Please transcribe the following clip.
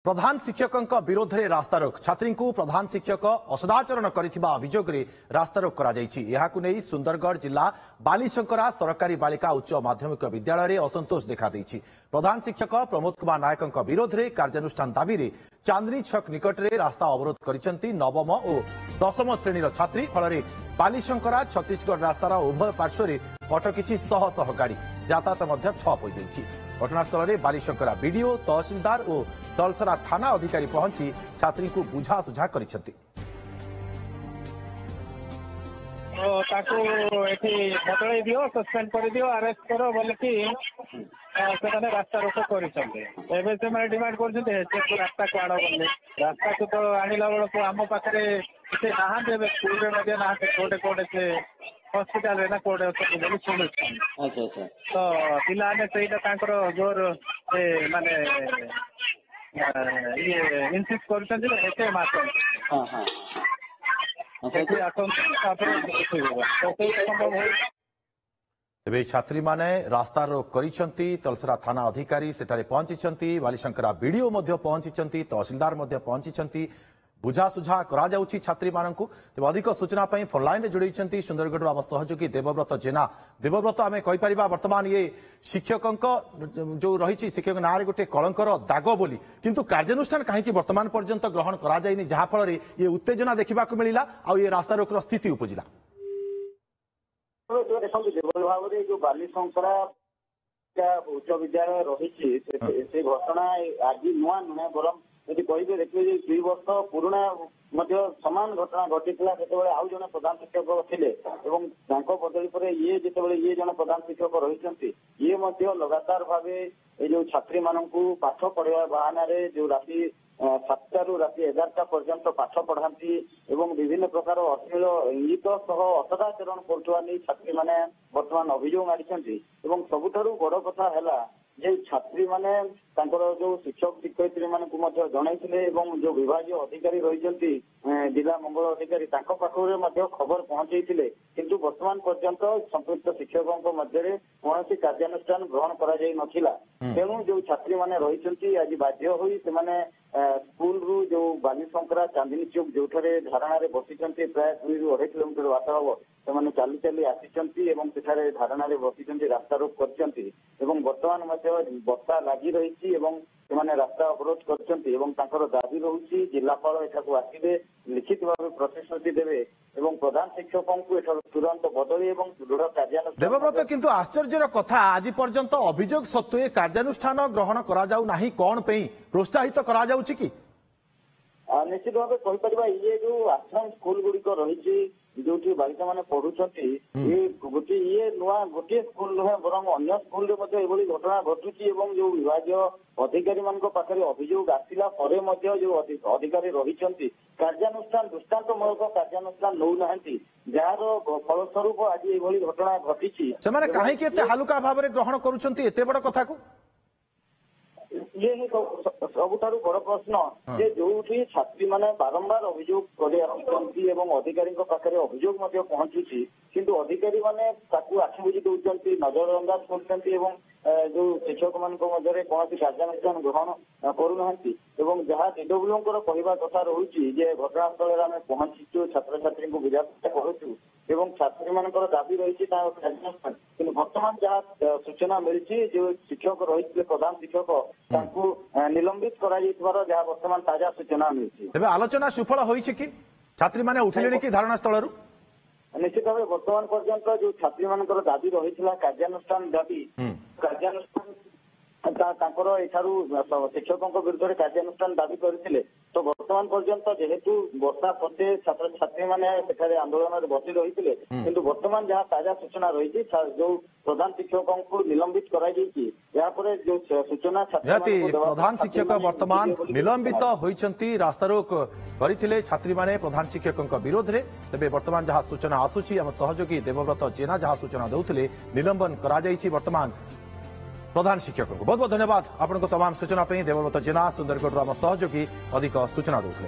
प्रधान शिक्षक विरोध में रास्तारोक छात्री को प्रधान शिक्षक असदाचरण करथिबा अभियोग रे रास्तारोक करा जायछि। एहाकु नै सुंदरगढ़ जिला बालीशंकरा सरकारी बालिका उच्च माध्यमिक विद्यालय रे असंतोष देखा दैछि। प्रधान शिक्षक प्रमोद कुमार नायक विरोध में कार्यानुष्ठान दाबी रे चांदनी छक निकट में रास्ता अवरोध करिसेंति नवम और दशम श्रेणी छात्री। फल बालीशंकरा छत्तीसगढ़ रास्तार उभय पार्श्व अटकी शह शह गाड़ी यातायात मध्य ठप हो जाइछि। घटनास्थल में बालीशंकरा बीडीओ तहसीलदार और तलसरा थाना अधिकारी पहुंची छात्री को बुझासुझा करिसेंति। बदल दियो सस्पेंड कर दियो अरेस्ट करो बोले कि रास्ता रोक कर डिमांड कर रास्ता को आड़ बोले रास्ता को तो आणला बेलू आम पाखे नहांते स्कूल नहांते कोटे कोटे से हॉस्पिटल ना कोटे बोली शुणु तो पिलाने से जोर माने ये इनसिस्ट कर तेज छात्री माने रास्ता रोक करिसेंति। तलसरा थाना अधिकारी सेठारे पहुंची बालीशंकरा बीडीओ पहुंची तहसीलदार पहुंची बुझासुझा करा जाउछि छात्री मानकु। तेज अधिक सूचना पाई फोन लाइन रे जोड़ी सुंदरगढ़ आम सहयोगी देवव्रत जेना। देवव्रत आम कहीपर वर्तमान ये शिक्षक जो रही शिक्षक ना गोटे कलंकर दाग बोली किंतु कार्यानुष्ठान कहीं वर्तमान पर्यंत ग्रहण करा जायनि जहाँफल ये उत्तेजना देखा मिलला आ ये रास्ता रोकर स्थिति उपजिला। देखो भाव में जो बालीशंकरा उच्च विद्यालय रही घटना आज नुआ नुहे बरम यदि कहे देखिए 2 वर्ष पुराणा सामान घटना घटी से आउ जन प्रधान शिक्षक थे बदली पर ये जिते ये जन प्रधान शिक्षक रही ये लगातार भाव जो छात्री मानक पाठ पढ़ा बहाना जो राति 7 रु राति 11टा पर्यंत पाठ पढ़ाती एवं विभिन्न प्रकार अश्लील इंगित सह असदाचरण करुवा नहीं छात्री माने वर्तमान अभियोग मारी। सबुठारु बड़ कथा है जे छात्री माने जो शिक्षक शिक्षयित्री मानक जनईले जो विभाग अधिकारी रही जिला मंगल अधिकारी पाखे खबर पहुंचे किंतु वर्तमान पर्यंत संपृक्त शिक्षकों मध्य कौन कार्यानुष्ठान ग्रहण करा तेणु जो छात्री माने रही आज बाध्य होई से स्कूल रु जो बालीशंकरा चांदनी चौक जो धारणा बसी प्राय 2 ରୁ 2.5 किलोमीटर बात हम से चली चली आसी धारणा बसी रास्ता रोक कर वर्तमान वर्षा लगी रही रास्ता अवरोध कर दाबी रही जिलापाल एठाक आसवे लिखित भाव प्रतिश्रुति देवे प्रधान शिक्षकों को तुरंत बदली दृढ़ कार्यानुष्ठान। देवव्रत किंतु आश्चर्यर कथा आज पर्यंत अभियोग सत्वे कार्यानुष्ठान ग्रहण करा जाउ नाही कौन पे प्रोत्साहित करा जाउछि कि निश्चित भाव कहीपर ये जो आश्रम स्कूल गुड़िक रही जो बालिका मैंने पढ़ुंट ये गोटे ये नुआ गोटे स्कूल नुहे बरं अन्य स्कूल घटना घटुची जो विभाग अधिकारी मान पाखे अभियोग आसला जो अधिकारी रही कार्यानुष्ठान दृष्टान्तमूलक कार्यानुष्ठान नौ ना जार फलस्वरूप आज ये घटना घटी कहीं हालुका भाव में ग्रहण करुँच बड़ कथा को ये ही सबुठारु बड़ प्रश्न जे जो छात्री माने बारंबार अभियोग कर अधिकारी पाखे अभियोग पहुंचुची किंतु अधिकारी माने आखि बुझी दौरान नजरअंदाज कर जो शिक्षक मान कौन कार्यानुष्ठान ग्रहण करूना जहाँ डब्ल्यू कहवा कथा रही घटनास्थल आम पहुंचीचु छात्र छात्री को बुझाता करूँ छात्री मान दाबी रही कार्यानुष्ठान कि वर्तमान जहाँ सूचना मिली जो शिक्षक रही प्रधान शिक्षक निलंबित कर जहाँ वर्तमान ताजा सूचना मिली आलोचना सुफल हो छात्री मैंने उठिले कि धारणा स्थल निश्चित भाव वर्तमान पर्यंत जो छात्री मान दाबी रही कार्यानुष्ठान दाबी कार्यानुष्ठान शिक्षकों विरुद्ध में कार्यानुष्ठान दाबी करते तो वर्तमान पर्यंत जेहेतु वर्षा सत्वे छात्र छात्री मैंने आंदोलन में बसी रही किंतु वर्तमान जहाँ ताजा सूचना रही जो प्रधान शिक्षकों को निलंबित करापर जो सूचना प्रधान शिक्षक वर्तमान निलंबित होती रास्तारोक करते छात्री माने प्रधान शिक्षकों विरोध में तेज वर्तमान जहाँ सूचना आसूची आम सहयोगी देवव्रत जेना जहाँ सूचना देते निलंबन कर वर्तमान प्रधान शिक्षक को बहुत बहुत धन्यवाद आपको तमाम सूचना देवव्रत जेना सुंदरगढ़ आम सहयोगी अधिक सूचना देते।